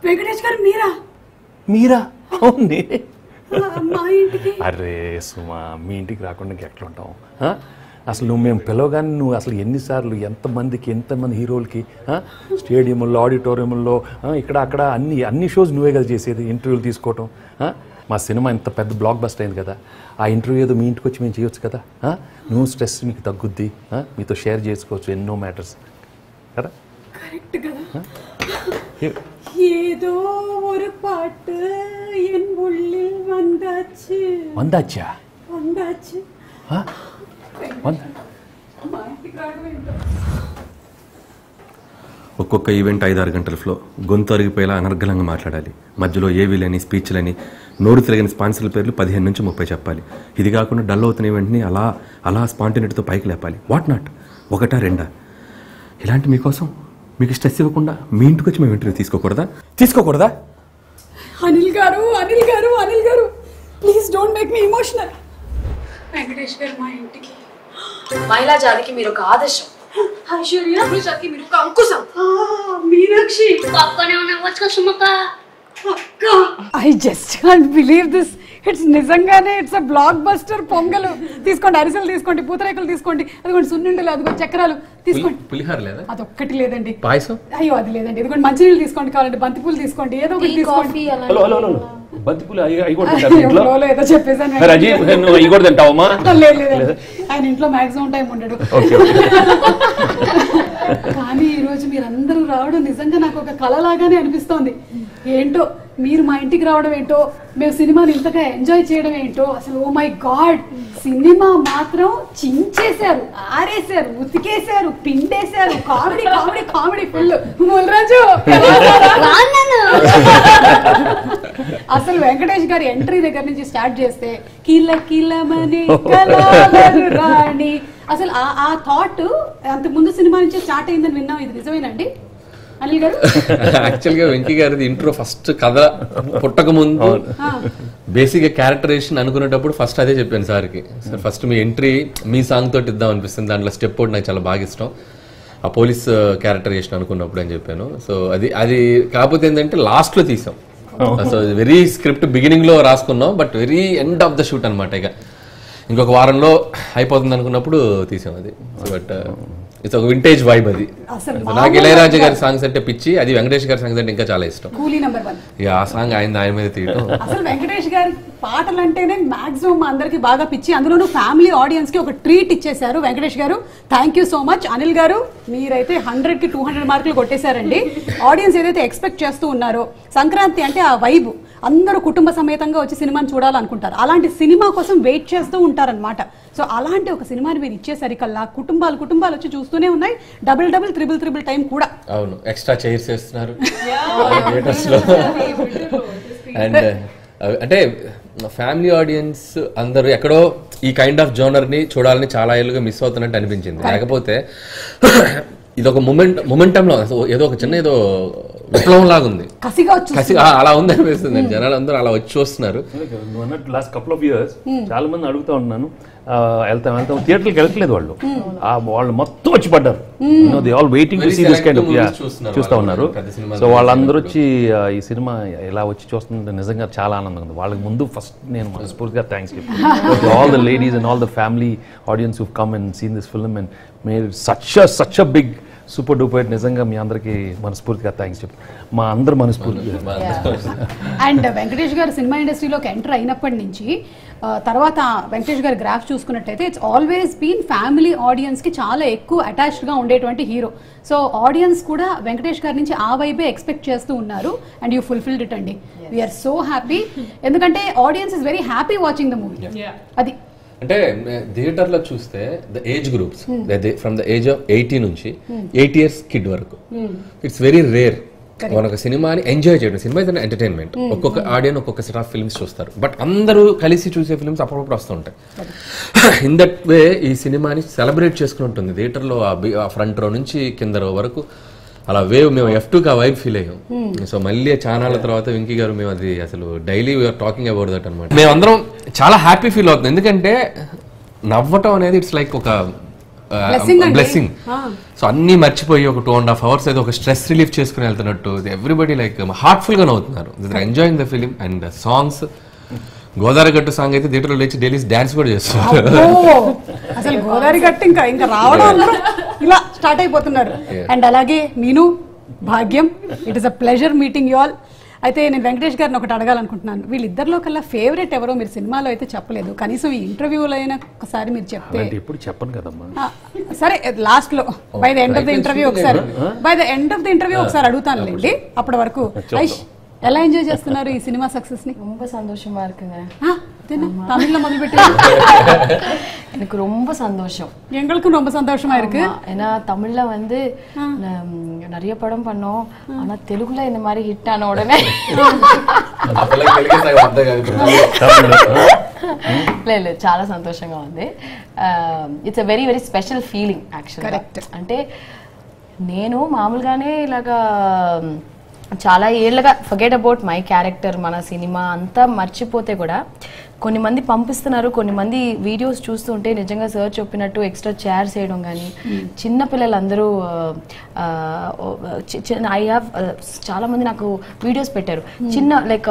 వెంకటేష్ గారు మీరా? అవునే. మా ఇంటికి? అరే సుమా, మీ ఇంటికి రాకుండా ఎట్లా ఉంటాం? అసలు నువ్వు మేము పిలవగానే నువ్వు అసలు ఎన్నిసార్లు ఎంతమంది హీరోలకి స్టేడియంలో, ఆడిటోరియంలో, ఇక్కడ అక్కడ అన్ని షోస్ నువ్వే కదా చేసేది, ఇంటర్వ్యూలు తీసుకోవటం. మా సినిమా ఇంత పెద్ద బ్లాక్ బస్టర్ అయింది కదా, ఆ ఇంటర్వ్యూ ఏదో మీ ఇంటికి వచ్చి మేము చేయొచ్చు కదా. నువ్వు స్ట్రెస్ మీకు తగ్గుద్ది, మీతో షేర్ చేసుకోవచ్చు ఎన్నో మ్యాటర్స్ కదా. కరెక్ట్ కదా. ఏదో ஒரு பாட்டு என் உள்ளில் வந்தாச்சு. வந்தாச்சா? வந்தாச்சு. ఒక్కొక్క ఈవెంట్ 5-6 గంటల ఫ్లో, గొంతు అరిగిపోయేలా అనర్గళంగా మాట్లాడాలి. మధ్యలో ఏవీలని, స్పీచ్లని, నోరు తిరగని స్పాన్సర్ల పేర్లు 15 నుంచి 30 చెప్పాలి. ఇది కాకుండా డల్ అవుతున్న ఈవెంట్ని అలా స్పాంటినిటీతో పైకి లేపాలి. వాట్ నాట్, 1-2 ఇలాంటి మీకోసం మీకు స్ట్రెస్ ఇవ్వకుండా మీ ఇంటికి వచ్చి మేము ఇంటర్వ్యూ తీసుకోకూడదా? అనిల్ గారు please don't make me emotional. Venkatesh గారు మా ఇంటికి. మహిళా జాతికి మీరు ఒక ఆదర్శం, ఐశ్వర్య జాతికి మీరు ఒక అంకుశం. మీనాక్షి పక్కనే ఉన్న సుమక్క. I just can't believe this. It's నిజంగానే it's a block buster. Pongal తీసుకోండి, అరిసెలు తీసుకోండి, పూతరేకులు తీసుకోండి, అదిగోండి సున్నుండలు, అదిగోండి చక్రాలు తీసుకోండి. పులిహార లేదా? అదొక్కటి లేదండి. పాయసం? అయ్యో అది లేదండి. ఇదిగోండి మంచినీళ్ళు తీసుకోండి, కావాలంటే బంతిపూలు తీసుకోండి, ఏదో ఒకటి తీసుకోండి. బంతిపూలు ఏదో చెప్పేసాను. లేదు, ఆయన ఇంట్లో మాక్సిమం టైం ఉండడు. కానీ ఈ రోజు మీరందరూ రావడం నిజంగా నాకు ఒక కళ లాగానే అనిపిస్తోంది. ఏంటో మీరు మా ఇంటికి రావడం ఏంటో, మేము సినిమాని ఇంతగా ఎంజాయ్ చేయడం ఏంటో, అసలు ఓ మై గాడ్, సినిమా మాత్రం చించేశారు, ఆరేశారు, ఉతికేశారు, పిండేశారు. Comedy comedy comedy full. Raju అసలు వెంకటేష్ గారి ఎంట్రీ దగ్గర నుంచి స్టార్ట్ చేస్తే కిల కిలమని రాణి, అసలు ఆ థాట్ అంత ముందు సినిమా నుంచి స్టార్ట్ అయిందని విన్నాం. ఇది నిజమేనండి అనిల్ గారు? యాక్చువల్గా వెంకీ గారిది ఇంట్రో ఫస్ట్ కథ పుట్టక ముందు బేసిక్ గా క్యారెక్టరేషన్ అనుకునేటప్పుడు ఫస్ట్ అదే చెప్పాను సార్కి. సార్ ఫస్ట్ మీ ఎంట్రీ మీ సాంగ్ తోటి ఇద్దాం అనిపిస్తుంది, దాంట్లో స్టెప్ అవుట్ నాకు చాలా బాగా ఇష్టం, ఆ పోలీస్ క్యారెక్టరేషన్ అనుకున్నప్పుడు అని చెప్పాను. సో అది కాకపోతే ఏంటంటే లాస్ట్ లో తీసాం. సో వెరీ స్క్రిప్ట్ బిగినింగ్ లో రాసుకున్నాం, but very end of the shoot అనమాట. ఇక ఇంకొక వారంలో అయిపోతుంది అనుకున్నప్పుడు తీసాం అది. బట్ ఇట్స్ ఒక వింటేజ్ వైబ్ అది. నాకు ఇళయరాజా గారి సాంగ్స్ అంటే పిచ్చి, అది వెంకటేష్ గారి సాంగ్స్ అంటే ఇంకా చాలా ఇష్టం. ఆ సాంగ్ ఆయన మీద తీయటం. అసలు వెంకటేష్ గారి పాటలు అంటేనే మాక్సిమం అందరికి బాగా పిచ్చి, అందులోనూ ఫ్యామిలీ ఆడియన్స్ కి ఒక ట్రీట్ ఇచ్చేశారు వెంకటేష్ గారు. Thank you so much. Anil గారు మీరైతే 100కి 200 మార్కులు కొట్టేశారండి. ఆడియన్స్ ఏదైతే ఎక్స్పెక్ట్ చేస్తూ ఉన్నారో, సంక్రాంతి అంటే ఆ వైబ్, అందరూ కుటుంబ సమేతంగా వచ్చి సినిమాని చూడాలనుకుంటారు, అలాంటి సినిమా కోసం వెయిట్ చేస్తూ ఉంటారనమాట. సో అలాంటి ఒక సినిమాని మీరు ఇచ్చేసరికల్లా కుటుంబాలు వచ్చి చూస్తూనే ఉన్నాయి, డబుల్ త్రిబుల్ టైం కూడా. అవును, ఎక్స్ట్రా చైర్స్ వేస్తున్నారు అండ్ అంటే ఫ్యామిలీ ఆడియన్స్ అందరూ ఎక్కడో ఈ కైండ్ ఆఫ్ జోనర్ ని చూడాలని చాలా ఏళ్ళుగా మిస్ అవుతున్నట్టు అనిపించింది. లేకపోతే ఇది ఒక మొమెంటం లో ఏదో ఒక చిన్న ఏదో విప్లవం లాగా ఉంది, అలా ఉంది అనిపిస్తుంది. జనాలు అందరూ అలా వచ్చి చూస్తున్నారు. లాస్ట్ కపుల్ ఆఫ్ ఇయర్స్ చాలా మంది అడుగుతా ఉన్నాను, వెళ్తాం థియేటర్కి వెళ్ళట్లేదు వాళ్ళు మొత్తం వచ్చి పడ్డారు. They all waiting to see this kind of చూస్తా ఉన్నారు. సో వాళ్ళందరూ వచ్చి ఈ సినిమా ఎలా వచ్చి చూస్తుంటే నిజంగా చాలా ఆనందంగా ఉంది. వాళ్ళకి ముందు ఫస్ట్ నేను మనస్ఫూర్తిగా థ్యాంక్స్ చెప్పాను all the ladies and all the family audience who come and seen this film and made such a big super duper. నిజంగా మీ అందరికి మనస్ఫూర్తిగా థ్యాంక్స్ చెప్పు, మా అందరు మనస్ఫూర్తిగా. అండ్ వెంకటేష్ గారు సినిమా ఇండస్ట్రీలోకి ఎంటర్ అయినప్పటి నుంచి తర్వాత వెంకటేష్ గారి గ్రాఫ్ చూసుకున్నట్టయితే it's always been family audience కి చాలా ఎక్కువ అటాచ్డ్ గా ఉండేటువంటి హీరో. సో ఆడియన్స్ కూడా వెంకటేష్ గారి నుంచి ఆ వైబే ఎక్స్పెక్ట్ చేస్తూ ఉన్నారు అండ్ యూ ఫుల్ఫిల్డ్ ఇట్ అండి. వీఆర్ సో హ్యాపీ, ఎందుకంటే audience is very happy watching the movie. అది అంటే థియేటర్ లో చూస్తే the age groups from the age of 80 నుంచి 8 years కిడ్ వరకు, ఇట్స్ వెరీ రేర్ మనకు సినిమాని ఎంజాయ్ చేయడం. Cinema is entertainment. ఒక్కొక్క ఆడియన్స్ ఒక్కొక్క సెట్ ఆఫ్ ఫిల్మ్స్ చూస్తారు, బట్ అందరూ కలిసి చూసే ఫిల్మ్స్ అప్పుడప్పుడు వస్తుంటాయి. ఇన్ దట్ వే ఈ సినిమాని సెలబ్రేట్ చేసుకుని ఉంటుంది థియేటర్లో. ఆ ఫ్రంట్ రో నుంచి కింద రో వరకు అలా వేవ్ మేము F2కి ఆ వైబ్ ఫీల్ అయ్యాం. సో మళ్ళీ ఛానళ్ళ తర్వాత వెంకీ గారు మేము అది అసలు daily we are talking about that అనమాట. మేమందరం చాలా హ్యాపీ ఫీల్ అవుతుంది, ఎందుకంటే నవ్వటం అనేది ఇట్స్ లైక్ ఒక బ్లెస్సింగ్. సో అన్ని మర్చిపోయి ఒక 2.5 hours అయితే ఒక స్ట్రెస్ రిలీఫ్ చేసుకుని వెళ్తున్నట్టు ఎవ్రీబడి లైక్ హార్ట్ఫుల్ గా నవ్వుతున్నారు. Enjoying the film and songs. Godavari గట్టు సాంగ్ అయితే థియేటర్లో లేచి డైలీ డాన్స్ కూడా చేస్తున్నారు. అసలు గోదావరి గట్టు ఇంకా రావడం అందరూ ఇలా స్టార్ట్ అయిపోతున్నారు. అండ్ అలాగే మీను, భాగ్యం, it is a pleasure meeting you all. అయితే నేను వెంకటేష్ గారిని ఒకటి అడగాలనుకుంటున్నాను. వీళ్ళిద్దరిలో కల్లా ఫేవరెట్ ఎవరో మీరు సినిమాలో అయితే చెప్పలేదు, కనీసం ఈ ఇంటర్వ్యూలో అయినా ఒకసారి మీరు చెప్తే. ఎప్పుడు చెప్పను కదమ్మా. సరే లాస్ట్ లో by the end of the interview ఒకసారి అడుగుతానులేండి. అప్పటి వరకు ఎలా ఎంజాయ్ చేస్తున్నారు ఈ సినిమా సక్సెస్ ని? ரொம்ப சந்தோஷமா இருக்குங்க. தமிழ்ல முதல் பெற்று எனக்கு ரொம்ப சந்தோஷம். எங்களுக்கும் ரொம்ப சந்தோஷமா இருக்கு. ஏன்னா தமிழ்ல வந்து நிறைய படம் பண்ணோம், ஆனா தெலுங்குல இந்த மாதிரி ஹிட் ஆன உடனே లేదు చాలా సంతోషంగా ఉంది. It's a very very special feeling యాక్చువల్గా. అంటే నేను మామూలుగానే ఇలాగా చాలా ఏళ్ళగా ఫర్గెట్ అబౌట్ మై క్యారెక్టర్, మన సినిమా అంతా మర్చిపోతే కూడా కొన్ని మంది పంపిస్తున్నారు. కొన్ని మంది వీడియోస్ చూస్తుంటే నిజంగా సార్ చెప్పినట్టు ఎక్స్ట్రా చైర్స్ వేయడం కానీ, చిన్న పిల్లలందరూ ఐ హ్యావ్ చాలా మంది నాకు వీడియోస్ పెట్టారు. చిన్న లైక్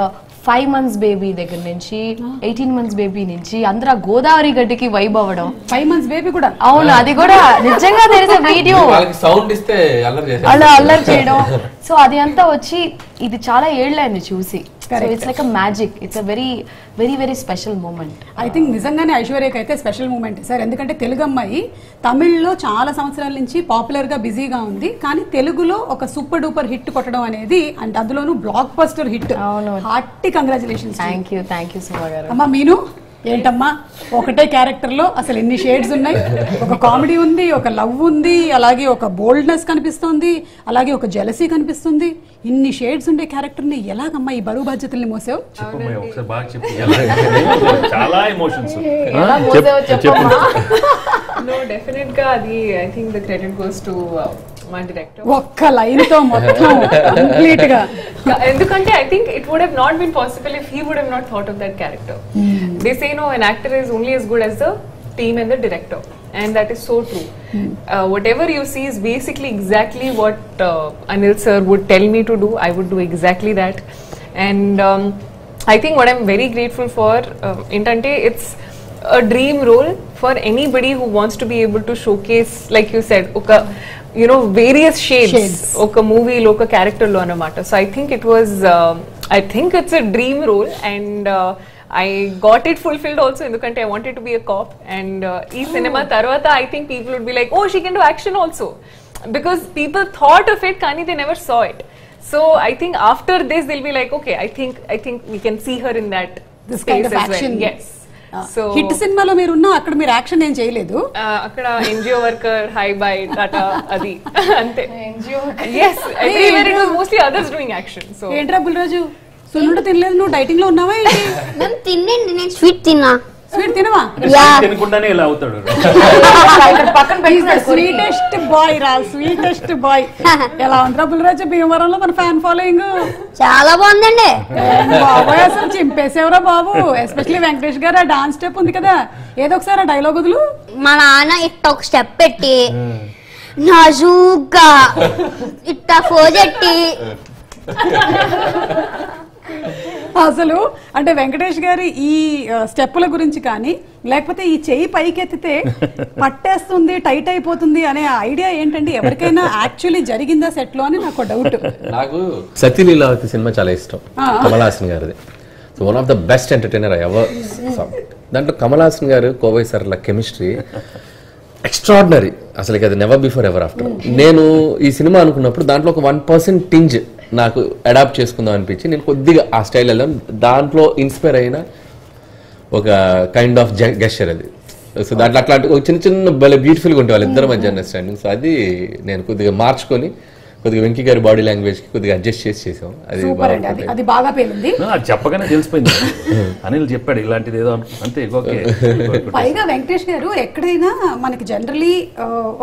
5 months బేబీ దగ్గర నుంచి 18 months బేబీ నుంచి అందరూ గోదావరి గడ్డికి వైబ్ అవ్వడం. 5 months బేబీ కూడా అవును, అది కూడా నిజంగా తెలిసే వీడియో సౌండ్ ఇస్తే అలా అల్లరి చేయడం. సో అది అంతా వచ్చి ఇది చాలా ఏళ్ళైంది చూసి. So it's like a magic. It's a very very very special moment. I think నిజంగానే ఐశ్వర్యకి అయితే స్పెషల్ మూమెంట్ సార్. ఎందుకంటే తెలుగు అమ్మాయి తమిళ్లో చాలా సంవత్సరాల నుంచి పాపులర్ గా బిజీగా ఉంది, కానీ తెలుగులో ఒక సూపర్ డూపర్ హిట్ కొట్టడం అనేది, అంటే అందులోనూ blockbuster hit. Hearty congratulations. Thank you Suma garu. అమ్మా మీను, ఏంటమ్మా ఒకటే క్యారెక్టర్ లో అసలు ఎన్ని షేడ్స్ ఉన్నాయి? ఒక కామెడీ ఉంది, ఒక లవ్ ఉంది, అలాగే ఒక బోల్డ్నెస్ కనిపిస్తుంది, అలాగే ఒక జెలసీ కనిపిస్తుంది. ఇన్ని షేడ్స్ ఉండే క్యారెక్టర్ ని ఎలాగమ్మా ఈ బరువు బాధ్యతల్ని మోసావు? చాలా ఎమోషన్స్. డెఫినెట్ గా అది I think the credit goes to my director. ఒక్క లైన్ తో మొత్తం కంప్లీట్ గా. ఎందుకంటే I think it would have not been possible if he would have not thought of that character. They say no, an actor is only as good as the team and the director, and that is so true. Whatever you see is basically exactly what Anil sir would tell me to do. I would do exactly that. And I think what I'm very grateful for intante it's a dream role for anybody who wants to be able to showcase, like you said, oka various shades oka movie lo oka character lo anamata. So I think it was I think it's a dream role, and I got it fulfilled also endukante I wanted to be a cop, and ee cinema tarvata I think people would be like, oh, she can do action also, because people thought of it kani they never saw it. So I think after this they'll be like, okay, I think we can see her in that this space kind of as action. well. Yes. So hit సినిమాలో మీరున్నా అక్కడ మీరు action ఏం చేయలేదు. అక్కడ NGO worker, hi bye Tata, అది అంతే. NGO yes, everywhere it was mostly others doing action. So ఏంట్రా బుల్రాజు, సున్నుండ తినలేదు, నువ్వు డైటింగ్ లో ఉన్నావా ఏంటి? నేను తిన్నండి, నేను స్వీట్ తిన్నా. స్వీట్ తినవా? తినకుండానే ఇలా అవుతాడు. స్వీటెస్ట్ బాయ్ రా, స్వీటెస్ట్ బాయ్. ఎలా ఉందిరా బుల్రాజు భీమవరంలో మన ఫ్యాన్ ఫాలోయింగ్? చాలా బాగుందండి బాబాయ్, అసలు చింపేసేవరా బాబు. ఎస్పెషల్లీ వెంకటేష్ గారు ఆ డాన్స్ స్టెప్ ఉంది కదా, ఏదో ఒకసారి ఆ డైలాగ్ వదులు. మా నాన్న ఇట్ట ఒక స్టెప్ పెట్టి నాజూగ్గా ఇట్ట ఫోజెట్టి. అసలు అంటే వెంకటేష్ గారి ఈ స్టెప్పుల గురించి కానీ, లేకపోతే ఈ చెయ్యి పైకెత్తితే పట్టేస్తుంది, టైట్ అయిపోతుంది అనే ఐడియా ఏంటండి? ఎవరికైనా యాక్చువల్లీ జరిగిందా సెట్ లో అని నాకు డౌట్. నాకు సతీలీలావతి సినిమా చాలా ఇష్టం, కమల్ హాసన్ గారిది. So one of the best entertainer I ever సా. దాంట్లో కమల్ హాసన్ గారు, కోవై సర్ల కెమిస్ట్రీ ఎక్స్ట్రాడినరీ. అసలు అది నెవర్ బిఫోర్ ఎవర్ ఆఫ్టర్. నేను ఈ సినిమా అనుకున్నప్పుడు దాంట్లో ఒక 1% టింజ్ నాకు అడాప్ట్ చేసుకుందాం అనిపించి నేను కొద్దిగా ఆ స్టైల్ వెళ్ళాను. దాంట్లో ఇన్స్పైర్ అయిన ఒక కైండ్ ఆఫ్ గెస్చర్ అది. సో దాంట్లో అట్లాంటి ఒక చిన్న చిన్న భలే బ్యూటిఫుల్గా ఉంటాయి వాళ్ళిద్దరి మధ్య అండర్స్టాండింగ్. సో అది నేను కొద్దిగా మార్చుకొని కొద్దిగా వెంకీ గారి బాడీ లాంగ్వేజ్ కి కొద్దిగా అడ్జస్ట్ చేసాం. అది బాగా పేలింది. చెప్పగానే తెలిసిపోయింది. అనిల్ చెప్పాడు ఇలాంటిది ఏదో అంతే. పైగా వెంకటేష్ గారు ఎక్కడైనా మనకి జనరలీ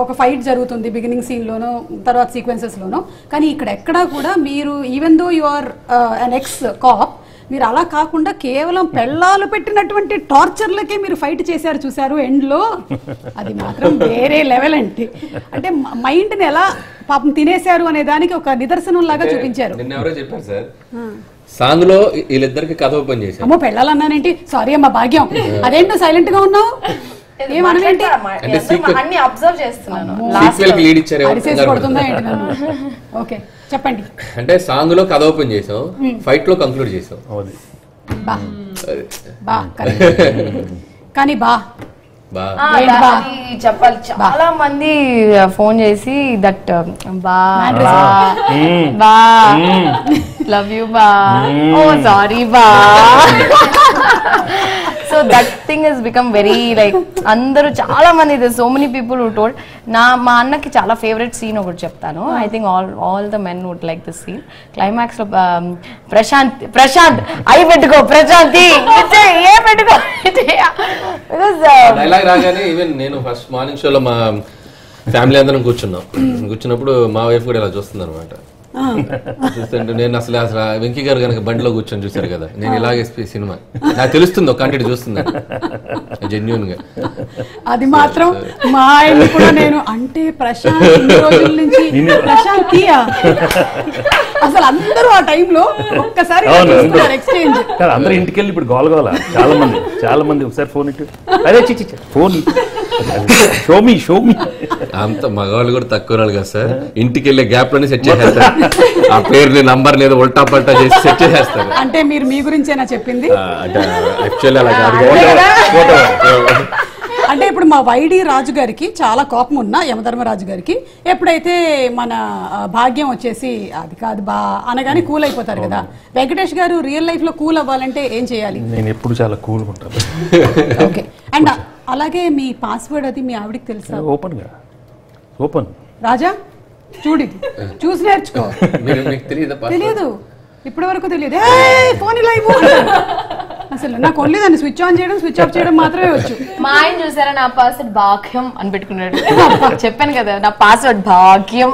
ఒక ఫైట్ జరుగుతుంది బిగినింగ్ సీన్ లోనో, తర్వాత సీక్వెన్సెస్ లోనో, కానీ ఇక్కడ ఎక్కడా కూడా మీరు even though you are an ex cop, మీరు అలా కాకుండా కేవలం పెళ్ళాలు పెట్టినటువంటి టార్చర్లకే మీరు ఫైట్ చేశారు చూసారు ఎండ్ లో, అది మాత్రం వేరే లెవెల్ అండి. అంటే మైండ్ ని ఎలా పాపం తినేశారు అనే దానికి ఒక నిదర్శనం లాగా చూపించారు. నిన్న ఎవరో చెప్పారు సార్, సాంగ్ లో వీళ్ళిద్దరికి కథ ఓపెన్ చేశారు. అమ్మో పెళ్ళాలన్నానేంటి, సారీ అమ్మా భాగ్యం, అదేంటో సైలెంట్ గా ఉన్నావు, ఏమనంటే అన్ని అబ్జర్వ్ చేస్తున్నాను. లీడ్ ఇచ్చారు. కొడుతుందా ఏంటి నన్ను? ఓకే చెప్పండి. అంటే సాంగ్ లో కథ ఓపెన్ చేసాం, ఫైట్ లో కంక్లూడ్ చేసాం. బా బా కానీ బా చెప్పాలి. చాలా మంది ఫోన్ చేసి దట్ బా లవ్ యూ బా, ఓ సారీ బా. So that thing he's become very like అందరూ చాలా మంది so many people who told. మా అన్నకి చాలా ఫేవరెట్ సీన్ ఒకటి చెప్తాను. I think all the men would like this scene. Climax లో ప్రశాంత్ అయి పెట్టుకో, ప్రశాంతి ఏ పెట్టుకో డైలాగ్ రాగానే ఈవెన్ నేను ఫస్ట్ మార్నింగ్ షోలో మా ఫ్యామిలీ అందరం కూర్చున్నప్పుడు మా వైఫ్ కూడా ఇలా చూస్తుంది అనమాట. చూస్తుంటే నేను అసలు వెంకీ గారు కనుక బండిలో కూర్చొని చూసారు కదా, నేను ఇలాగే సినిమా నాకు తెలుస్తుంది ఒక కంటెంట్ చూస్తుంది జెన్యూన్ గా. అది మాత్రం మా ఆయన కూడా నేను అంటే ప్రశాంత్ రోజుల నుంచి ప్రశాంతియా అసలు అందరూ ఆ టైంలో ఒక్కసారి ఎక్స్చేంజ్ అందరూ ఇంటికి వెళ్ళి ఇప్పుడు గోలగోల చాలా మంది ఒకసారి ఫోన్ ఇటు అదే ఫోన్ షోమి అంత మగవాళ్ళు కూడా తక్కువ రాదు కదా సార్. ఇంటికి వెళ్ళే గ్యాప్ లోనే సెట్ చేసేస్తారు, ఆ పేరు నంబర్ లేదు ఉల్టా పల్టా చేసి సెట్ చేసేస్తారు. అంటే మీరు మీ గురించేనా చెప్పింది? యాక్చువల్లీ అలా కాదు. అంటే ఇప్పుడు మా వైడి రాజు గారికి చాలా కోపం ఉన్నా యమధర్మరాజు గారికి ఎప్పుడైతే మన భాగ్యం వచ్చేసి అది కాదు బా అనగానే కూల్ అయిపోతారు కదా. వెంకటేష్ గారు రియల్ లైఫ్ లో కూల్ అవ్వాలంటే ఏం చేయాలి? నేను ఎప్పుడు చాలా కూల్ ఉంటాను. ఓకే. అండ్ అలాగే మీ పాస్వర్డ్ అది మీ ఆవిడకి తెలుసా? ఓపెన్ రాజా చూడు, చూసి నేర్చుకో. తెలియదు, ఇప్పటి వరకు తెలియదు. ఫోన్ ఇలా అసలు నాకు ఓన్లీ దాన్ని స్విచ్ ఆన్ చేయడం స్విచ్ ఆఫ్ చేయడం మాత్రమే వచ్చు. మా ఆయన చూసారా నా పాస్వర్డ్ భాగ్యం అని పెట్టుకున్నాడు. చెప్పాను కదా నా పాస్వర్డ్ భాగ్యం.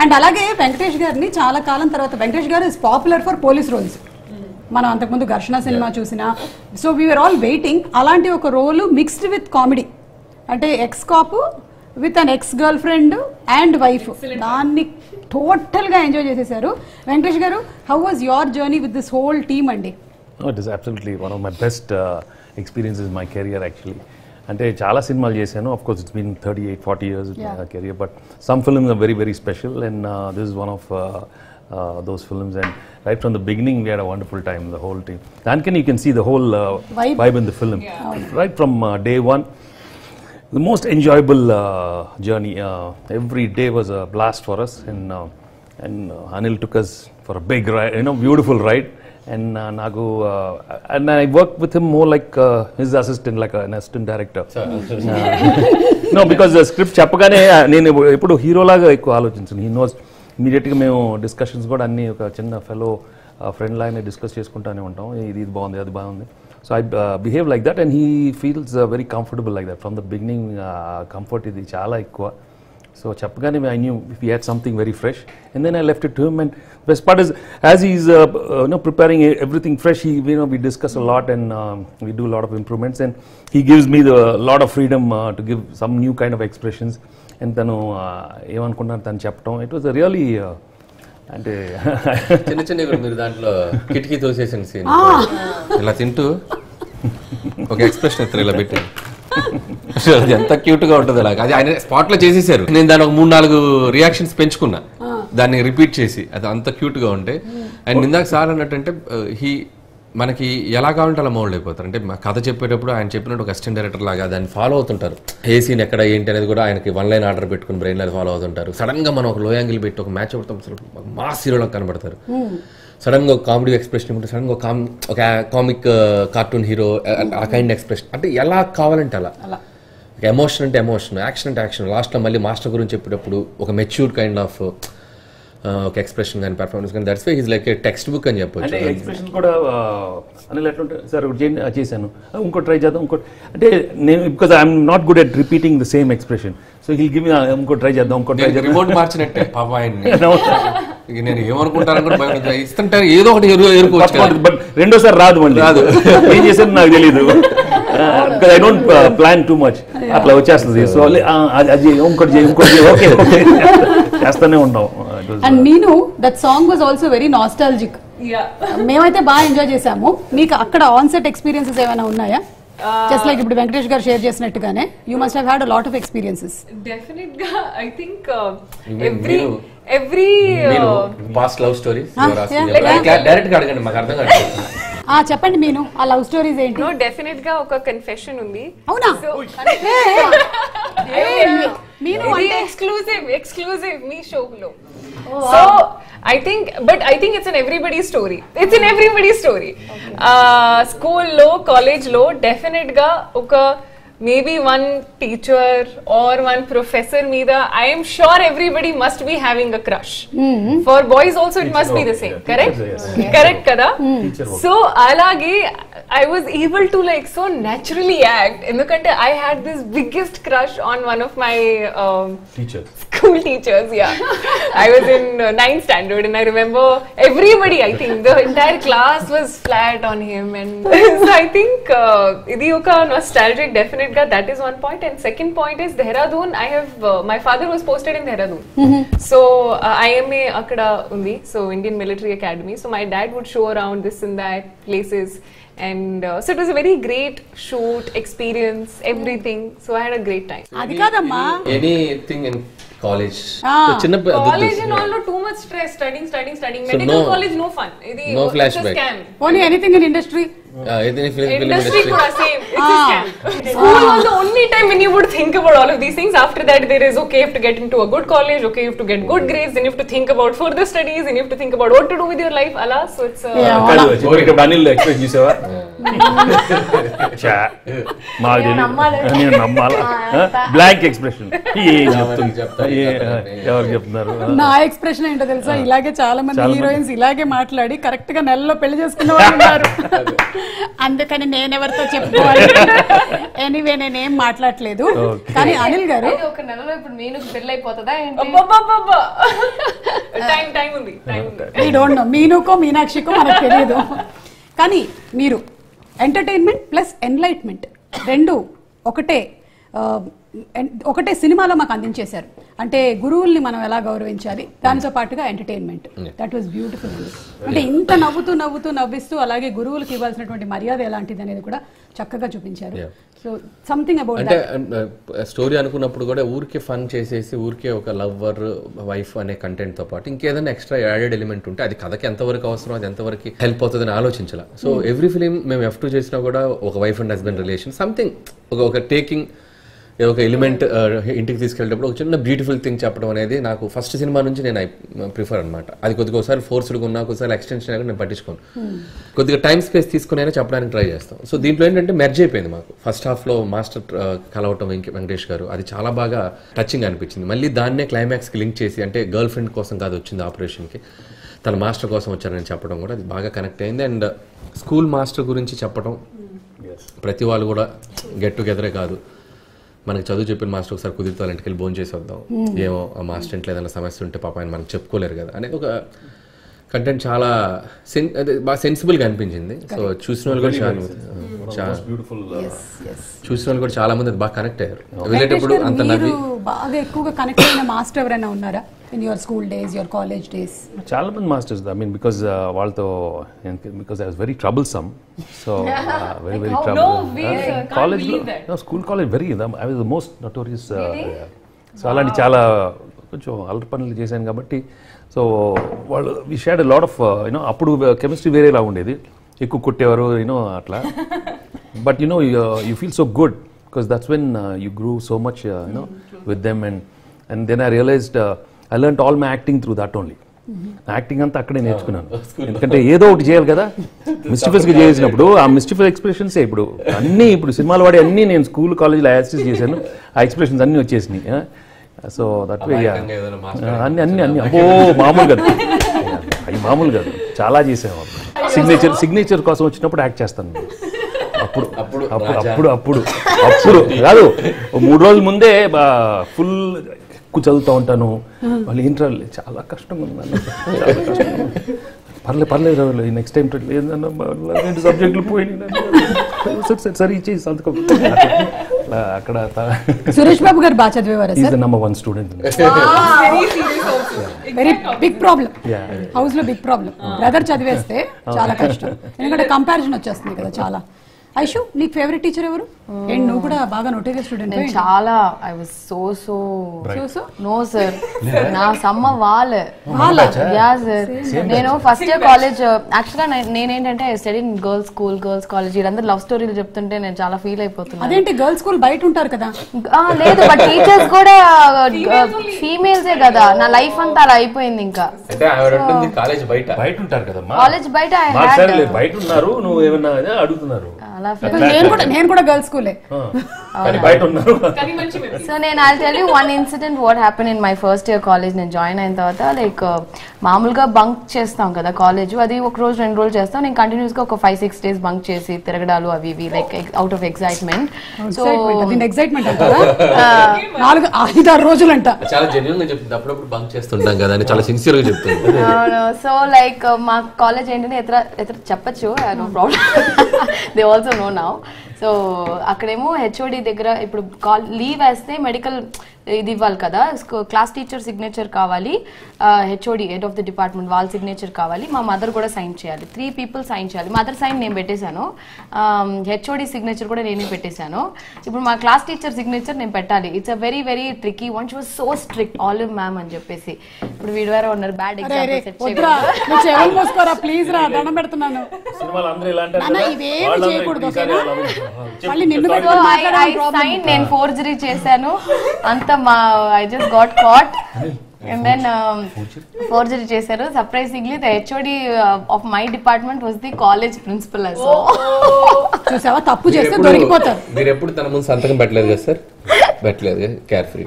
అండ్ అలాగే వెంకటేష్ గారిని చాలా కాలం తర్వాత, వెంకటేష్ గారు is popular for police roles. మనం అంతకుముందు ఘర్షణ సినిమా చూసినా, సో వీఆర్ ఆల్ వెయిటింగ్ అలాంటి ఒక రోల్ మిక్స్డ్ విత్ కామెడీ, అంటే ex cop with an ex girlfriend and wife, దాన్ని టోటల్ గా ఎంజాయ్ చేసేసారు. Venkatesh garu, how was your journey with this whole team అండి? It is absolutely one of my best experiences my career actually. అంటే చాలా సినిమాలు చేశాను, of course it's been 38-40 years career, but some films are very very special and this is one of those films, and right from the beginning we had a wonderful time, the whole team. And you can see the whole vibe in the film, right from day one. The most enjoyable journey, every day was a blast for us, and Anil took us for a big ride, beautiful ride, and Nagu and I worked with him more like his assistant, like an assistant director. No, because the script చెప్పగానే నేను ఎప్పుడు hero లాగా ఎక్కువ ఆలోచించను. He knows ఇమీడియట్గా మేము discussions కూడా అన్ని ఒక చిన్న ఫెలో ఫ్రెండ్ లాగానే డిస్కస్ చేసుకుంటానే ఉంటాం, ఇది బాగుంది అది బాగుంది. So I behave like that and he feels very comfortable like that from the beginning. Comfort ఇది చాలా ఎక్కువ. సో చెప్పగానే I knew if he had something very fresh and then I left it to him. And best part is as he is preparing everything fresh, we discuss a lot and we do a lot of improvements, and he gives me the lot of freedom to give some new kind of expressions. And తను ఏమనుకుంటున్నాను తను చెప్పడం, it was really అంటే చిన్న మీరు దాంట్లో కిటికీ తోసేసిన scene ఇలా తింటూ ఒక ఎక్స్ప్రెషన్ ఇస్తారు ఇలా పెట్టి, అది ఎంత క్యూట్ గా ఉంటుంది. అలాగే అది ఆయన స్పాట్ లో చేసేసారు. నేను దాని ఒక 3-4 రియాక్షన్స్ పెంచుకున్నా దాన్ని రిపీట్ చేసి, అది అంత క్యూట్ గా ఉంటే. అండ్ ఇందాక సార్ అన్నట్టంటే మనకి ఎలా కావాలంటే అలా మౌల్డ్ అయిపోతారు. అంటే మా కథ చెప్పేటప్పుడు ఆయన చెప్పినట్టు ఒక అసిస్టెంట్ డైరెక్టర్ లాగా దాన్ని ఫాలో అవుతుంటారు. ఏ సీన్ ఎక్కడ ఏంటి అనేది కూడా ఆయనకి 1 line ఆర్డర్ పెట్టుకుని బ్రెయిన్ లో ఫాలో అవుతుంటారు. సడన్ గా మనం ఒక లో యాంగిల్ పెట్టి ఒక మ్యాచ్ అవుతాం, మాస్ హీరోలో కనబడతారు. సడన్ గా ఒక కామెడీ ఎక్స్ప్రెషన్ ఉంటే, సడన్ గా ఒక కామిక్ కార్టూన్ హీరో ఆ కైండ్ ఎక్స్ప్రెషన్, అంటే ఎలా కావాలంటే అలా. ఎమోషన్ అంటే ఎమోషన్, యాక్షన్ అంటే యాక్షన్. లాస్ట్ లో మళ్ళీ మాస్టర్ గురించి చెప్పేటప్పుడు ఒక మెచ్యూర్డ్ కైండ్ ఆఫ్ ఒక ఎక్స్ప్రెషన్ కానీ పెర్ఫార్మెన్స్ కానీ, that's why he's like a textbook అని చెప్పొచ్చు. ఎక్స్ప్రెషన్ కూడా అనిల్ ఎట్లుంటే సార్ చేశాను ఇంకోటి ట్రై చేద్దాం ఇంకోటి, అంటే నేను because I'm not good at repeating the same expression, so heal give me ఇంకోటి ట్రై చేద్దాం ఇంకోటి ట్రై చేద్దాం, రిమోట్ మార్చినట్టే పాప ఆయన్ని. ఇక నేను ఏమనుకుంటాను కూడా భయం. ఇస్తుంటారు ఏదో ఒకటి ఎరుకోవచ్చు, బట్ రెండోసారి రాదు మళ్ళీ రాదు. ఏం చేసేది నాకు తెలియదు, I don't plan too much, అట్లా వచ్చేస్తుంది. సో అది ఇంకోటి ఓకే చేస్తానే ఉంటాం. And Meenu that song was also very nostalgic. మేమైతే బాగా ఎంజాయ్ చేసాము. మీకు అక్కడ ఆన్సెట్ ఎక్స్పీరియన్సెస్ ఏమైనా ఉన్నాయా? జస్ట్ లైక్ ఇప్పుడు వెంకటేష్ గారు షేర్ చేసినట్టుగానే you must have had a lot of experiences. Definite గా I think every past love stories direct గా అడగండి, మాకు అర్థం కాదు. చెప్పండి మీను, ఆ లవ్ స్టోరీస్ ఏంటి? నో డెఫినెట్ గా ఒక కన్ఫెషన్ ఉంది. అవునా? ఎక్స్క్లూజివ్ మీ షోలో. So I think it's in everybody's story. It's in everybody's story. School lo, college lo, definite ga oka maybe one teacher or one professor meeda, I am sure everybody must be having a crush. For boys also it must be the same, correct? Correct kada? So alage I was able to like so naturally act endukante I had this biggest crush on one of my teachers, school teachers. Yeah. I was in 9th standard and I remember everybody, I think the entire class was flat on him, and so I think idi oka nostalgic definite ga, that is one point. And second point is Dehradun. I have my father was posted in Dehradun. So IMA akada undi, so Indian Military Academy. So my dad would show around this and that places, and so it was a very great shoot experience, everything. So I had a great time. Adi kadamma anything in college. College and all, no, too much stress, studying. So medical college no fun. No flashback. Only anything in industry. Industry kuda same. It's a scam. School was the only time when you would think about all of these things. After that there is okay, you have to get into a good college, okay, you have to get good grades, then you have to think about further studies, and you have to think about what to do with your life. Alas, so it's Anil express చేసావా? నేను నమ్మాలా? Blank expression. ఎవరు చెప్తున్నారు? నా expression ఏంటో తెలుసా, ఇలాగే చాలా మంది హీరోయిన్స్ ఇలాగే మాట్లాడి కరెక్ట్ గా నెలలో పెళ్లి చేసుకున్న వాళ్ళు ఉన్నారు. అందుకని నేనెవరితో చెప్పుకోవాలి. ఎనీవే నేనేం మాట్లాడలేదు. కానీ అనిల్ గారు ఒక నెలలో ఇప్పుడు మీనుకు పెళ్లి అయిపోతుందా? టైం ఉంది. ఐ డోంట్ నో, మీనుకో మీనాక్షికో మనకు తెలియదు. కానీ మీరు ఎంటర్టైన్మెంట్ ప్లస్ ఎన్లైట్మెంట్ రెండు ఒకటే సినిమాలో మాకు అందించేశారు. అంటే గురువుల్ని మనం ఎలా గౌరవించాలి, దానితో పాటుగా ఎంటర్టైన్మెంట్. That was beautiful. అంటే ఇంత నవ్విస్తూ అలాగే గురువులకు ఇవ్వాల్సినటువంటి మర్యాద ఎలాంటిది అనేది కూడా చక్కగా చూపించారు. సో సంథింగ్ అబౌట్ అంటే స్టోరీ అనుకున్నప్పుడు కూడా ఊరికే ఫన్ చేసేసి ఊరికే ఒక లవ్వర్ వైఫ్ అనే కంటెంట్ తో పాటు ఇంకేదైనా ఎక్స్ట్రా యాడెడ్ ఎలిమెంట్ ఉంటే అది కథకి ఎంతవరకు అవసరం, అది ఎంతవరకు హెల్ప్ అవుతుందని ఆలోచించాల. సో ఎవ్రీ ఫిలిం మేము F2 చేసినా కూడా ఒక wife and husband relation something ఒక టేకింగ్ ఒక ఎలిమెంట్ ఇంటికి తీసుకెళ్ళేటప్పుడు ఒక చిన్న బ్యూటిఫుల్ థింగ్ చెప్పడం అనేది నాకు ఫస్ట్ సినిమా నుంచి నేను ప్రిఫర్ అనమాట. అది కొద్దిగా ఒకసారి ఫోర్స్డ్గా ఉన్నా, ఒకసారి ఎక్స్టెన్షన్ అయినా నేను పట్టించుకోను. కొద్దిగా టైం స్పేస్ తీసుకుని చెప్పడానికి ట్రై చేస్తాం. సో దీంట్లో ఏంటంటే మెర్జ్ అయిపోయింది మాకు. ఫస్ట్ హాఫ్లో మాస్టర్ కలవటం వెంకటేష్ గారు, అది చాలా బాగా టచింగ్ అనిపించింది. మళ్ళీ దాన్నే క్లైమాక్స్కి లింక్ చేసి, అంటే గర్ల్ ఫ్రెండ్ కోసం కాదు వచ్చింది ఆపరేషన్కి, తన మాస్టర్ కోసం వచ్చారని చెప్పడం కూడా అది బాగా కనెక్ట్ అయింది. అండ్ స్కూల్ మాస్టర్ గురించి చెప్పడం, ప్రతి వాళ్ళు కూడా గెట్ టుగెదరే కాదు, మనకి చదువు చెప్పిన మాస్టర్ ఒకసారి కుదిరితే వాళ్ళ ఇంటికి వెళ్ళి భోజనం చేసి వద్దాం, ఏమో ఆ మాస్టర్ ఇంట్లో ఏదైనా సమస్య ఉంటే పాప ఆయన మనకు చెప్పుకోలేరు కదా అనేది ఒక కంటెంట్ చాలా బాగా సెన్సిబుల్గా అనిపించింది. సో చూసిన వాళ్ళు కూడా చాలా మంది బాగా కనెక్ట్ అయ్యారు. వెళ్ళేటప్పుడు అంత నవ్వి బాగా ఎక్కువగా కనెక్ట్ అయిన మాస్టర్ ఎవరైనా ఉన్నారా in your school days, your college days? చాలా మంది మాస్టర్స్, I mean, because వాళ్ళతో I was very troublesome, so very troublesome. College no, school college I was the most notorious. So అలాంటి చాలా కొంచెం అల్లరి పనులు చేశాను కాబట్టి, సో వాళ్ళు వి షేర్డ్ లాట్ ఆఫ్ అప్పుడు కెమిస్ట్రీ వేరేలా ఉండేది, ఎక్కువ కొట్టేవారు అట్లా. But you feel so good because that's when you grew so much with them, and then I realized I learned all my acting through that only. Acting అంతా అక్కడే నేర్చుకున్నాను. ఎందుకంటే ఏదో ఒకటి చేయాలి కదా, మిస్టిఫియస్గా చేసినప్పుడు ఆ మిస్టిఫియస్ ఎక్స్ప్రెషన్సే ఇప్పుడు సినిమాలు వాడి అన్నీ నేను స్కూల్ కాలేజ్లో యాసిస్ చేశాను, ఆ ఎక్స్ప్రెషన్స్ అన్నీ వచ్చేసినాయి. సో దట్ వే అన్ని అబ్బో మామూలు కాదు, అవి మామూలు కాదు, చాలా చేసాము. సిగ్నేచర్ కోసం వచ్చినప్పుడు యాక్ట్ చేస్తాను. అప్పుడు కాదు, 3 రోజుల ముందే ఫుల్ ఎక్కువ చదువుతూ ఉంటాను. వాళ్ళు ఏంట్రా చాలా కష్టంగా ఉంది, చాలా కష్టంగా ఉంది. పర్లేదు నెక్స్ట్ టైం లేదన్న సబ్జెక్టులు పోయినాయి సరే ఇచ్చేసి సంతకం. అక్కడ సురేష్ బాబు గారు బాగా చదివేవారు sir? Number 1 student. Very big problem house లో, బిగ్ ప్రాబ్లం. బ్రదర్ చదివేస్తే చాలా కష్టం, ఎందుకంటే కంపారిజన్ వచ్చేస్తుంది కదా చాలా. ఐషు, నీకు ఫేవరెట్ టీచర్ ఎవరు? అండ్ నువ్వు కూడా బాగా నోటేరియస్ స్టూడెంట్. చాలా I was so no sir, నా సమ్మ వాళ్ళ యా సార్. నేను ఫస్ట్ ఇయర్ కాలేజ్ యాక్చువల్గా నేనేంటంటే study in girls school, girls college. వీళ్ళందరూ లవ్ స్టోరీలు చెప్తుంటే నేను చాలా ఫీల్ అయిపోతున్నాను. అదేంటి గర్ల్స్ స్కూల్ బయట ఉంటారు కదా? లేదు, బట్ టీచర్స్ కూడా ఫీమేల్సే కదా. నా లైఫ్ అంతా అలా అయిపోయింది. ఇంకా కాలేజ్ బయట ఉంటారు కదా, కాలేజ్ బయట బయట ఉన్నారు, నువ్వు ఏమన్నా అడుగుతున్నారు. నేను కూడా గర్ల్స్ స్కూలే. సో నేను I tell you one incident what happen in my first year college. నేను జాయిన్ అయిన తర్వాత లైక్ మామూలుగా బంక్ చేస్తాం కదా కాలేజ్, అది ఒక రోజు 2 రోజులు చేస్తాం. నేను కంటిన్యూస్ గా ఒక 5-6 days బంక్ చేసి తిరగడాలు అవి ఇవి like out of excitement. So excitement అంటారా? 4-5-6 రోజులు అంట. చాలా జెన్యూన్ గా చెప్తుంది. అప్పుడప్పుడు బంక్ చేస్తుంటాం కదా అని చాలా సిన్సియర్ గా చెప్తుంది. సో లైక్ మా కాలేజ్ ఏంటంటే ఎത്ര చెప్పచ్చు, no problem, they also know now. So అక్కడేమో హెచ్ఓడి దగ్గర ఇప్పుడు లీవ్ వేస్తే మెడికల్ ఇది ఇవ్వాలి కదా, క్లాస్ టీచర్ సిగ్నేచర్ కావాలి, HOD head of the department వాళ్ళ సిగ్నేచర్ కావాలి, మా మదర్ కూడా సైన్ చేయాలి. 3 people సైన్ చేయాలి. మదర్ సైన్ నేను పెట్టేశాను, హెచ్ఓడి సిగ్నేచర్ కూడా నేనే పెట్టేశాను. ఇప్పుడు మా క్లాస్ టీచర్ సిగ్నేచర్ నేను పెట్టాలి. It's a very very tricky one. She was so strict, olive ma'am అని చెప్పేసి. ఇప్పుడు వీడియో ఉన్నారు బ్యాడ్ ఎగ్జాంపుల్. ప్లీజ్ రా, దండం పెడుతున్నాను. నేను ఫోర్జరీ చేశాను అంత. I just got caught and then forgery చేశారు. Surprisingly the HOD of my department was the college principal as well. చూసావా, తప్పు చేస్తే దొరికిపోతారు. మీరు ఎప్పుడు తన ముందు సంతకం పెట్టలేదు కదా సార్? పెట్టలేదు, కేర్ఫ్రీ.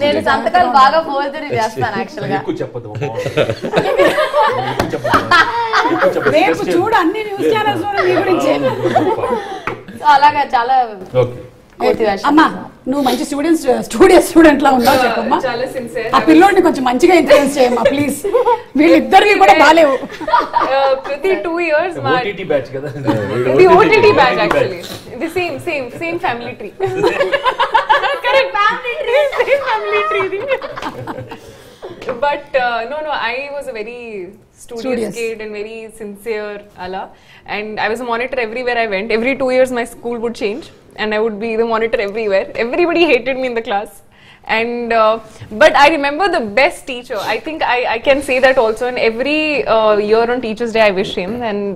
నేను సంతకాలు బాగా ఫోర్జరీ చేస్తాను యాక్చువల్ గా. రేపు చూడు అన్ని న్యూస్ ఛానల్స్ లో మీ గురించి. అలాగా చాలా అమ్మా, నువ్వు మంచి స్టూడెంట్ లా ఉన్నావు చెప్పమ్మా. ఆ పిల్లోడిని కొంచెం మంచిగా ఇన్ఫ్లుయెన్స్ చేయమ్మా ప్లీజ్. వీళ్ళిద్దరికి కూడా బాలేవు. ప్రతి 2 years OTT బ్యాచ్ కదా, ఇది OTT బ్యాచ్ యాక్చువల్లీ. ఇది same family tree. Correct, family tree. But no, I was a very studious kid and very sincere ala, and I was a monitor everywhere I went. Every 2 years my school would change and I would be the monitor everywhere. Everybody hated me in the class, and but I remember the best teacher. I think I can say that also. And every year on Teachers Day I wish him, and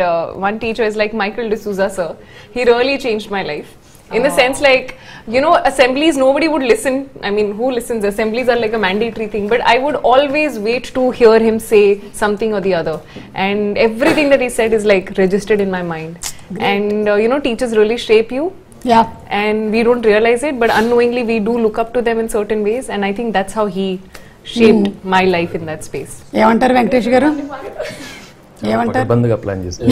one teacher is like Michael D'Souza sir. He really changed my life. In the sense, like, you know, assemblies, nobody would listen. I mean, who listens? Assemblies are like a mandatory thing. But I would always wait to hear him say something or the other. And everything that he said is like registered in my mind. And, you know, teachers really shape you. Yeah. And we don't realize it, but unknowingly we do look up to them in certain ways. And I think that's how he shaped my life in that space. ఏమంటారు వెంకటేష్ గారు? ఏమంటారు? బంద్గా plan చేస్తారు.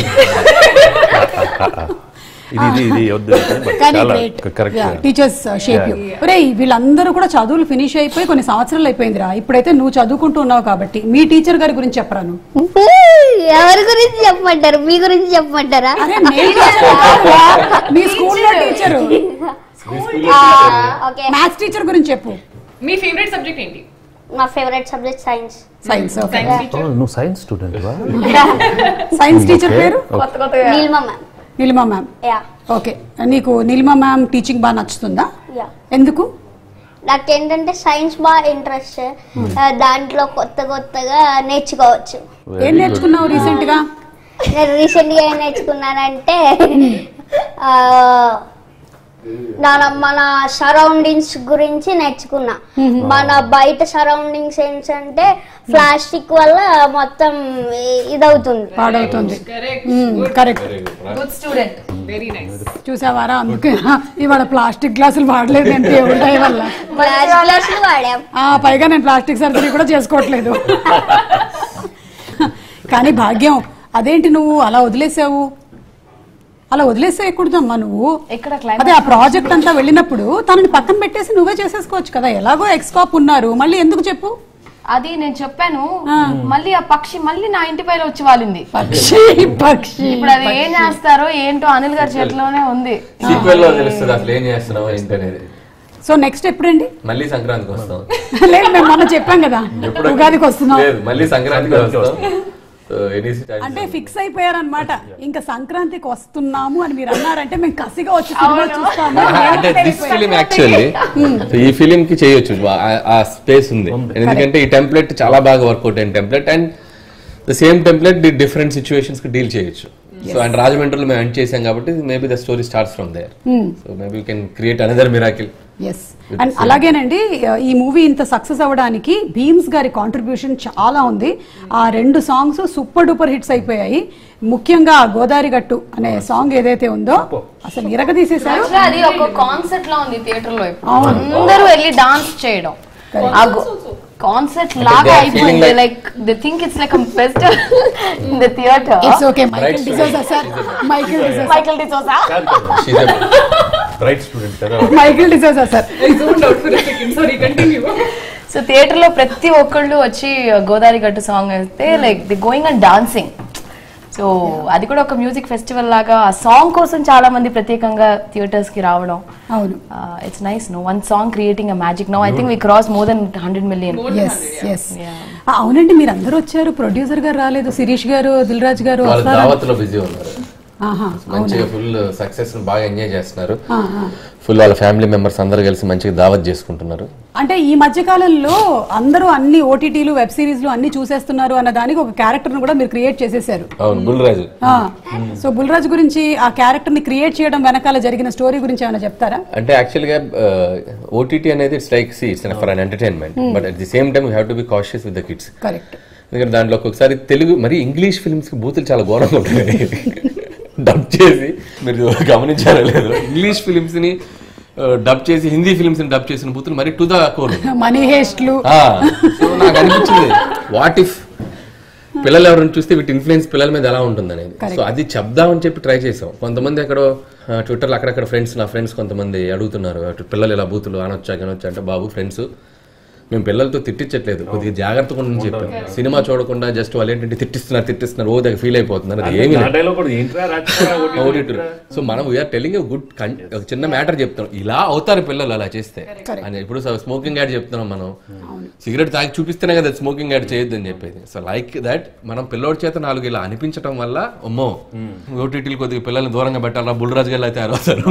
Teachers shape you. ఒరే, వీళ్ళందరూ కూడా చదువులు finish అయిపోయి కొన్ని సంవత్సరాలు అయిపోయిందిరా. ఇప్పుడైతే నువ్వు చదువుకుంటూ ఉన్నావు కాబట్టి మీ టీచర్ గారి గురించి చెప్పరాను. ఎవరి గురించి చెప్పమంటారు? మీ గురించి చెప్పమంటారా? మీ స్కూల్లో టీచర్, మ్యాథ్స్ టీచర్ గురించి చెప్పు. మీ ఫేవరెట్ సబ్జెక్ట్ ఏంటి? నా ఫేవరెట్ సబ్జెక్ట్ సైన్స్. నువ్వు సైన్స్ స్టూడెంట్ వా? సైన్స్ టీచర్ పేరు Neelima ma'am. Neelima ma'am. Okay, నీకు నీలిమా మ్యామ్ టీచింగ్ బాగా నచ్చుతుందా? ఎందుకు? నాకేంటంటే సైన్స్ బాగా ఇంట్రెస్ట్. దాంట్లో కొత్తగా నేర్చుకోవచ్చు. ఏం నేర్చుకున్నావు రీసెంట్ గా? నేను రీసెంట్ గా ఏం నేర్చుకున్నానంటే మన సరౌండింగ్స్ గురించి నేర్చుకున్నా. మన బయట సరౌండింగ్స్ ఏంటంటే ప్లాస్టిక్ వల్ల మొత్తం ఇదవుతుంది, పాడవుతుంది. Correct, good student, very nice. చూసావారా, అందుకే ఇవాళ ప్లాస్టిక్ గ్లాసులు వాడలేదు అంటే ఉంటాయి వల్ల. గ్లాసులు వాడాం. పైగా నేను ప్లాస్టిక్ సర్జరీ కూడా చేసుకోవట్లేదు. కానీ భాగ్యం, అదేంటి నువ్వు అలా వదిలేసావు? అలా వదిలేసేయకూడదమ్మా నువ్వు. ఇక్కడ అదే ఆ ప్రాజెక్ట్ అంతా వెళ్ళినప్పుడు తనని పక్కన పెట్టేసి నువ్వే చేసేసుకోవచ్చు కదా. ఎలాగో ఎక్స్-కాప్ ఉన్నారు, మళ్ళీ ఎందుకు చెప్పు? అది నేను చెప్పాను. మళ్ళీ ఆ పక్షి మళ్ళీ నా ఇంటి పైన వచ్చి వాలింది. పక్షి ఇప్పుడు అది ఏం చేస్తారో ఏంటో అనిల్ గారి చేతిలోనే ఉంది. సీక్వెల్ లో తెలుస్తుంది అసలు ఏం చేస్తున్నావు ఏంటనేది. సో నెక్స్ట్ ఎప్పుడండి? మళ్ళీ సంక్రాంతికి వస్తాం. లేదు, మేము మొన్న చెప్పాం కదా ఉగాదికి వస్తున్నాం. లేదు, మళ్ళీ సంక్రాంతికి వస్తాం. అంటే ఫిక్స్ అయిపోయారనమాట, ఇంకా సంక్రాంతికి వస్తున్నాము అని మీరు అన్నారంటే మేము కసిగా వచ్చి సినిమా చూస్తాము. అంటే దిస్ ఫిలిం యాక్చువల్లీ ఈ ఫిలిం కి చేయొచ్చు, ఆ స్పేస్ ఉంది. ఎందుకంటే ఈ టెంప్లెట్ చాలా బాగా వర్కౌట్ అయిన template, and the same template different situations కి డీల్ చేయొచ్చు. సో అండ్ రాజమండ్రిలో మేము ఎండ్ చేసాం కాబట్టి maybe the story starts from there. So maybe you can create another miracle. Yes, and అలాగేనండి ఈ మూవీ ఇంత సక్సెస్ అవ్వడానికి భీమ్స్ గారి కాంట్రిబ్యూషన్ చాలా ఉంది. ఆ 2 సాంగ్స్ సూపర్ డూపర్ హిట్స్ అయిపోయాయి. ముఖ్యంగా గోదావరి గట్టు అనే సాంగ్ ఏదైతే ఉందో అసలు ఇరగదీసేశారు. అది ఒక కాన్సెప్ట్ లా ఉంది థియేటర్ లో. అందరూ వెళ్ళి డాన్స్ చేయడం కాన్సెప్ట్ లాగా అయిపోయింది. Like they think it's like a festival in the theater. It's okay, Michael D'Souza sir. Michael D'Souza She's a bright student. Michael D'Souza sir. I zoned out for a second. Sorry, continue. So theatre లో ప్రతి ఒక్కళ్ళు వచ్చి గోదావరి గట్టు song అయితే like they going and dancing. So అది కూడా ఒక music festival లాగా ఆ సాంగ్ కోసం చాలా మంది ప్రత్యేకంగా థియేటర్స్ కి రావడం. అవును, it's nice. No one song creating a magic. Now I think we cross more than 100 million. అవునండి, మీరు అందరూ వచ్చారు, ప్రొడ్యూసర్ గారు రాలేదు, శిరీష్ గారు, దిల్ రాజు గారు దావత్లో బిజీ ఉన్నారు. మంచిగా ఫుల్ సక్సెస్ బాగా ఎంజాయ్ చేస్తున్నారు. ఫుల్ వాళ్ళ ఫ్యామిలీ మెంబర్స్ అందరూ కలిసి మంచిగా దావత్ చేసుకుంటున్నారు. అంటే ఈ మధ్య కాలంలో అందరూ అన్ని ఓటీటీలు వెబ్ సిరీస్లు అన్ని చూసేస్తున్నారు అన్న దానికి ఒక క్యారెక్టర్ ను కూడా మీరు క్రియేట్ చేసేసారు. అవును, బుల్రాజు. సో బుల్రాజు గురించి, ఆ క్యారెక్టర్ ని క్రియేట్ చేయడం వెనకాల జరిగిన స్టోరీ గురించి ఏమైనా చెప్తారా? అంటే యాక్చువల్ గా ఓటీటీ అనేది it's like it's for an entertainment, but at the same time you have to be cautious with the kids. Correct. ఎందుకంటే దాంట్లో ఒక్కొక్కసారి తెలుగు మరి ఇంగ్లీష్ ఫిల్మ్స్ కి బూతులు చాలా ఘోరంగా ఉంటాయి. డబ్ చేసి మీరు గమనించారో లేదు, ఇంగ్లీష్ ఫిల్మ్స్ ని డబ్ చేసి హిందీ ఫిల్మ్స్ ని డబ్ చేసిన బూతులు మరి టు ద కోర్. మనీ హేస్ట్లు. సో నాకు అనిపించింది వాట్ ఇఫ్ పిల్లలు ఎవరైనా చూస్తే వీటి ఇన్ఫ్లుయెన్స్ పిల్లల మీద ఎలా ఉంటుంది అనేది. సో అది చెప్దామని చెప్పి ట్రై చేసాం. కొంతమంది అక్కడ ట్విట్టర్లో అక్కడక్కడ ఫ్రెండ్స్, నా ఫ్రెండ్స్ కొంతమంది అడుగుతున్నారు పిల్లలు ఇలా బూతులు అనొచ్చా అంటే, బాబు ఫ్రెండ్స్ మేము పిల్లలతో తిట్టించట్లేదు, కొద్దిగా జాగ్రత్తగా ఉండని చెప్పాం. సినిమా చూడకుండా జస్ట్ వాళ్ళు ఏంటంటే తిట్టిస్తున్నారు ఓ దగ్గర ఫీల్ అయిపోతున్నారు. అది ఏమి సో మనం వీఆర్ టెలింగ్ గుడ్ ఒక చిన్న మ్యాటర్ చెప్తాం, ఇలా అవుతారు పిల్లలు అలా చేస్తే అని. ఇప్పుడు స్మోకింగ్ యాడ్ చెప్తున్నాం మనం, సిగరెట్ తాగి చూపిస్తేనే కదా స్మోకింగ్ యాడ్ చేయొద్దు అని చెప్పేది. సో లైక్ దట్ మనం పిల్లోడి చేత 4 ఇలా అనిపించడం వల్ల అమ్మో ఓటీటీలు కొద్దిగా పిల్లల్ని దూరంగా పెట్టాలా, బుల్రాజు గారు అయితే అవుతారు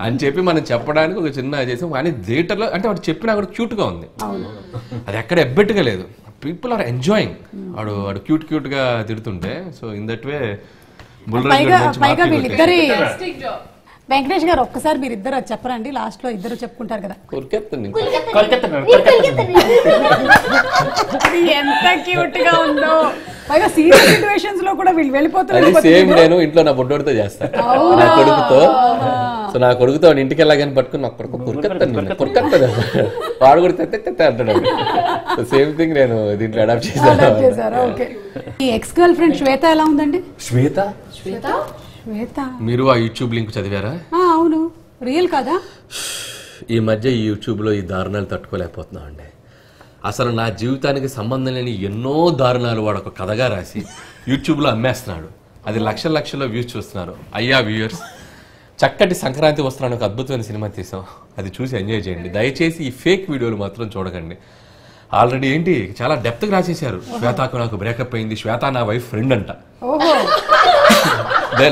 అని చెప్పి మనం చెప్పడానికి ఒక చిన్న చేసాం. కానీ థియేటర్లో అంటే వాడు చెప్పినా కూడా క్యూట్ గా ఉంది, అది ఎక్కడ ఎబ్బెట్టుగా లేదు. People are enjoying. వాడు క్యూట్ గా తిడుతుంటే. So in that way Venkatesh garu ఒక్కసారి మీరు ఇద్దరు చెప్పరండి, లాస్ట్ లో ఇద్దరు చెప్పుకుంటారు కదా. ఎంత క్యూట్ గా ఉందో, పైగా సీరియస్ సిచ్యువేషన్స్ లో కూడా వీళ్ళు వెళ్ళిపోతున్నారు. సేమ్ నేను ఇంట్లో నా బుడ్డోడితో చేస్తాను, నా కొడుకుతో. సో నా కొడుకుతో ఇంటికి వెళ్ళగానే పట్టుకుని నా కొడుకు కురకత్తాను వాడు కూడా తెత్తే అంటాడు. సేమ్ థింగ్ నేను దీంట్లో అడాప్ట్ చేశాను. ఈ ఎక్స్ గర్ల్ ఫ్రెండ్ శ్వేత ఎలా ఉందండి? శ్వేత మీరు ఆ యూట్యూబ్ లింక్ చదివారా? అవును, రియల్ కదా. ఈ మధ్య ఈ యూట్యూబ్ లో ఈ దారుణాలు తట్టుకోలేకపోతున్నాం అండి. అసలు నా జీవితానికి సంబంధం లేని ఎన్నో దారుణాలు వాడు ఒక కథగా రాసి యూట్యూబ్ లో అమ్మేస్తున్నాడు. అది లక్షల వ్యూస్ చూస్తున్నారు. అయ్యా వ్యూయర్స్, చక్కటి సంక్రాంతి వస్తున్నాను ఒక అద్భుతమైన సినిమా తీసాం, అది చూసి ఎంజాయ్ చేయండి. దయచేసి ఈ ఫేక్ వీడియోలు మాత్రం చూడకండి. ఆల్రెడీ ఏంటి చాలా డెప్త్ గా రాసేసారు. శ్వేతకు నాకు బ్రేకప్ అయింది, శ్వేత నా వైఫ్ ఫ్రెండ్ అంట.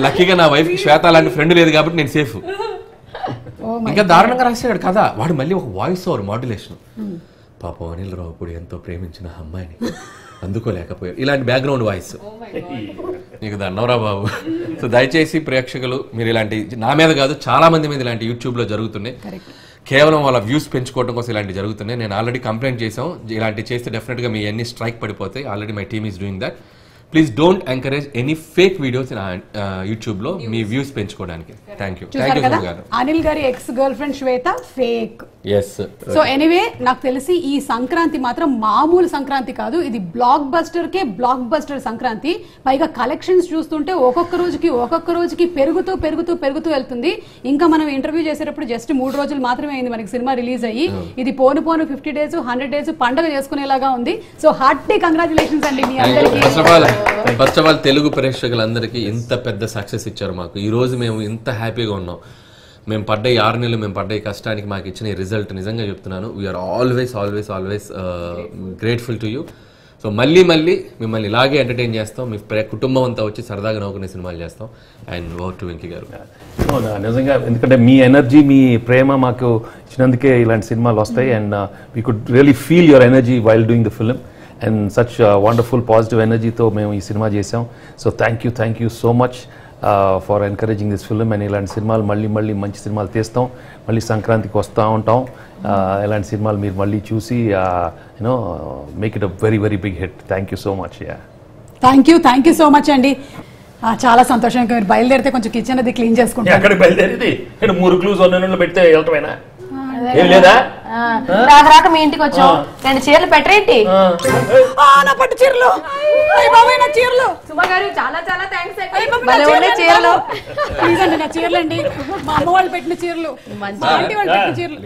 లక్కీగా నా వైఫ్ కి శ్వేత లాంటి ఫ్రెండ్ లేదు కాబట్టి నేను సేఫ్. ఇంకా దారుణంగా రాసాడు కదా వాడు. మళ్ళీ ఒక వాయిస్ ఓవర్ మాడ్యులేషన్, పాపం అనిల్ రావుపూడి ఎంతో ప్రేమించిన అమ్మాయిని అందుకోలేకపోయారు, ఇలాంటి బ్యాక్గ్రౌండ్ వాయిస్. నీకు దండవరా బాబు. సో దయచేసి ప్రేక్షకులు మీరు ఇలాంటి, నా మీద కాదు చాలా మంది మీద ఇలాంటి యూట్యూబ్ లో జరుగుతున్నాయి. కేవలం వాళ్ళ వ్యూస్ పెంచుకోవడం కోసం ఇలాంటి జరుగుతున్నాయి. నేను ఆల్రెడీ కంప్లైంట్ చేసాం, ఇలాంటి చేస్తే డెఫినెట్ గా మీ అన్ని స్ట్రైక్ పడిపోతాయి. Already my team is doing that. Please don't encourage any fake videos YouTube లో మీ వ్యూస్ పెంచుకోవడానికి. Thank you. Anil garu ex girlfriend Shweta fake. So anyway నాకు తెలిసి ఈ సంక్రాంతి మాత్రం మామూలు సంక్రాంతి కాదు, ఇది బ్లాక్ బస్టర్ సంక్రాంతి. పైగా కలెక్షన్స్ చూస్తుంటే ఒక్కొక్క రోజుకి పెరుగుతూ వెళ్తుంది. ఇంకా మనం ఇంటర్వ్యూ చేసేటప్పుడు జస్ట్ 3 రోజులు మాత్రమే అయింది మనకి సినిమా రిలీజ్ అయ్యి. ఇది పోను 50 days 100 days పండుగ చేసుకునేలాగా ఉంది. సో హార్టీ కంగ్రాచులేషన్స్ అండి మీ అందరికీ. ఫస్ట్ ఆఫ్ ఆల్ తెలుగు ప్రేక్షకులందరికీ ఇంత పెద్ద సక్సెస్ ఇచ్చారు మాకు. ఈ రోజు మేము ఇంత హ్యాపీగా ఉన్నాం. మేము పడ్డ 6 నెలలు మేము పడ్డ కష్టానికి మాకు ఇచ్చిన ఈ రిజల్ట్ నిజంగా చెప్తున్నాను. We are always grateful to you. So మళ్ళీ మిమ్మల్ని ఇలాగే ఎంటర్టైన్ చేస్తాం. మీ కుటుంబం అంతా వచ్చి సరదాగా నవ్వుకునే సినిమాలు చేస్తాం. అండ్ ఓవర్ టు వెంకీ గారు. నిజంగా ఎందుకంటే మీ ఎనర్జీ, మీ ప్రేమ మాకు ఇచ్చినందుకే ఇలాంటి సినిమాలు వస్తాయి. And we could really feel your energy while doing the film. And such wonderful positive ఎనర్జీతో మేము ఈ సినిమా చేసాం. So thank you so much for encouraging this film. And ఇలాంటి సినిమాలు మళ్ళీ మంచి సినిమాలు తీస్తాం. మళ్ళీ సంక్రాంతికి వస్తూ ఉంటాం. ఇలాంటి సినిమాలు మీరు మళ్ళీ చూసి you know make it a very big hit. Thank you so much. Thank you so much అండి. చాలా సంతోషంగా మీరు బయలుదేరితే కొంచెం కిచెన్ అది క్లీన్ చేసుకుంటాం. అక్కడికి బయలుదేరింది 3 క్లూస్ 1 పెడితే వెళ్ళటమేనా? ఏం లేదా? రాక మీ ఇంటికి వచ్చాం, 2 చీరలు పెట్టరేంటి? నా పట్టు చీరలు, నా చీరలు. సుమా గారు చాలా థ్యాంక్స్ చీరలు. ప్లీజ్ అండి, నా చీరలు అండి, మా అమ్మ వాళ్ళు పెట్టిన చీరలు, మా ఆంటీ వాళ్ళు పెట్టిన చీరలు.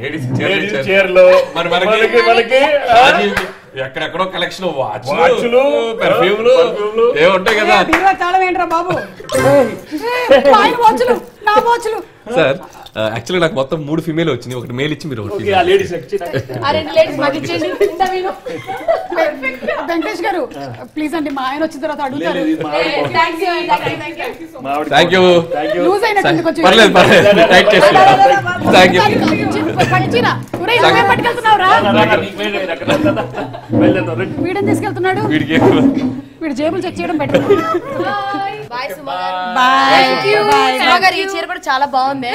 ఎక్కడెక్కడో కలెక్షన్ వాచ్లు, పెర్ఫ్యూమ్లు ఏముంటాయి కదా. చాలా ఏంట్రా బాబు, వాచ్లు, నా వాచ్లు. సార్ యాక్చువల్లీ నాకు మొత్తం 3 ఫీమేల్ వచ్చినాయి, ఒకటి మేల్ ఇచ్చి మీరు వెంకటేష్ గారు ప్లీజ్ అండి, మా ఆయన వచ్చిన తర్వాత అడుగుతారు. లూజ్ అయినట్టుంది కొంచెం. వీడని తీసుకెళ్తున్నాడు, వీడు జేబులు చెక్ చేయడం బెటర్. ఈ చీర కూడా చాలా బాగుంది.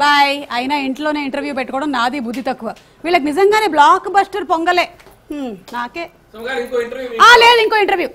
బాయ్. అయినా ఇంట్లోనే ఇంటర్వ్యూ పెట్టుకోవడం నాది బుద్ధి తక్కువ. వీళ్ళకి నిజంగానే బ్లాక్ బస్టర్ పొంగలే. నాకే లేదు ఇంకో ఇంటర్వ్యూ.